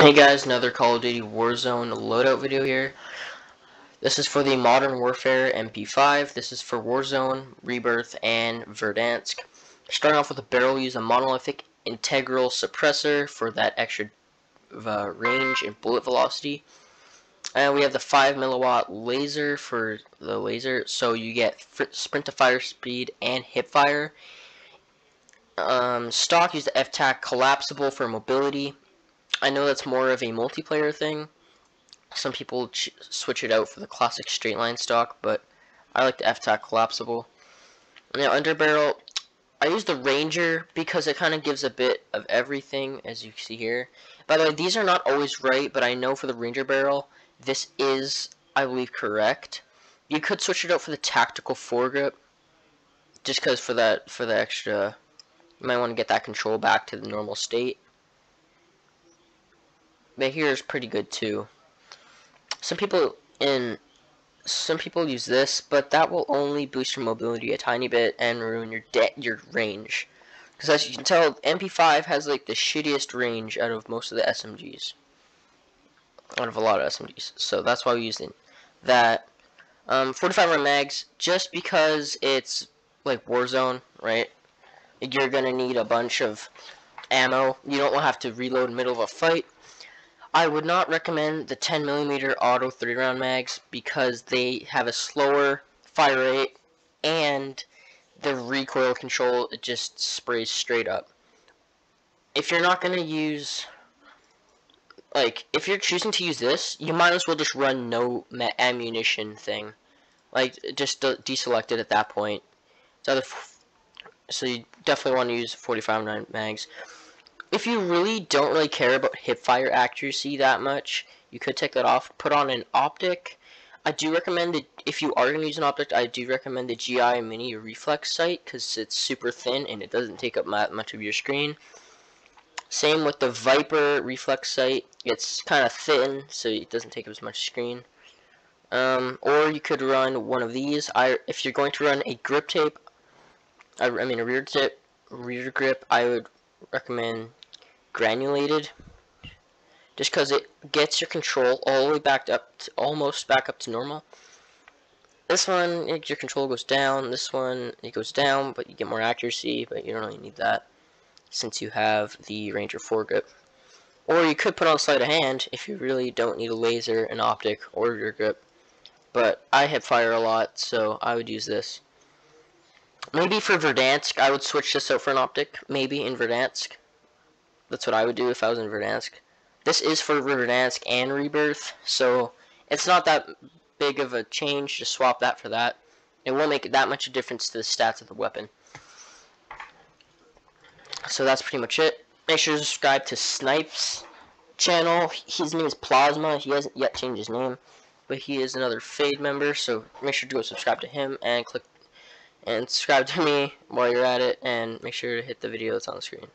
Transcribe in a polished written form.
Hey guys, another Call of Duty Warzone loadout video here. This is for the Modern Warfare MP5. This is for Warzone, Rebirth, and Verdansk. Starting off with a barrel, use a monolithic integral suppressor for that extra range and bullet velocity. And we have the 5 milliwatt laser for the laser, so you get sprint to fire speed and hip fire. Stock, use the F-Tac collapsible for mobility. I know that's more of a multiplayer thing. Some people switch it out for the classic straight line stock, but I like the F-Tac collapsible. Now underbarrel, I use the Ranger because it kind of gives a bit of everything, as you see here. By the way, these are not always right, but I know for the Ranger barrel, this is, I believe, correct. You could switch it out for the tactical foregrip, just because for the extra, you might want to get that control back to the normal state. But here is pretty good too. Some people use this, but that will only boost your mobility a tiny bit and ruin your range. Because as you can tell, MP5 has like the shittiest range out of most of the SMGs. Out of a lot of SMGs. So that's why we use that. 45 round mags, just because it's like Warzone, right? You're gonna need a bunch of ammo. You don't want to have to reload in the middle of a fight. I would not recommend the 10mm auto 3-round mags because they have a slower fire rate and the recoil control, it just sprays straight up. If you're not going to use, like, if you're choosing to use this, you might as well just run no ammunition thing. Like, just deselect it at that point. So you definitely want to use 45-round mags. If you really don't really care about hipfire accuracy that much, you could take that off. Put on an optic. I do recommend that if you are going to use an optic, I do recommend the GI Mini Reflex sight because it's super thin and it doesn't take up much of your screen. Same with the Viper Reflex sight. It's kind of thin, so it doesn't take up as much screen. Or you could run one of these. If you're going to run a grip tape, a rear grip, I would recommend granulated, just because it gets your control all the way back up to, almost back up to normal. This one, your control goes down. This one, it goes down, but you get more accuracy, but you don't really need that since you have the Ranger foregrip. Or you could put on sleight of hand if you really don't need a laser, an optic, or your grip. But I hip fire a lot, so I would use this. Maybe for Verdansk, I would switch this out for an optic, maybe in Verdansk. That's what I would do if I was in Verdansk. This is for Verdansk and Rebirth, so it's not that big of a change. Just swap that for that. It won't make that much a difference to the stats of the weapon. So that's pretty much it. Make sure to subscribe to Snipe's channel. His name is Plasma. He hasn't yet changed his name, but he is another Fade member, so make sure to go subscribe to him and click and subscribe to me while you're at it, and make sure to hit the video that's on the screen.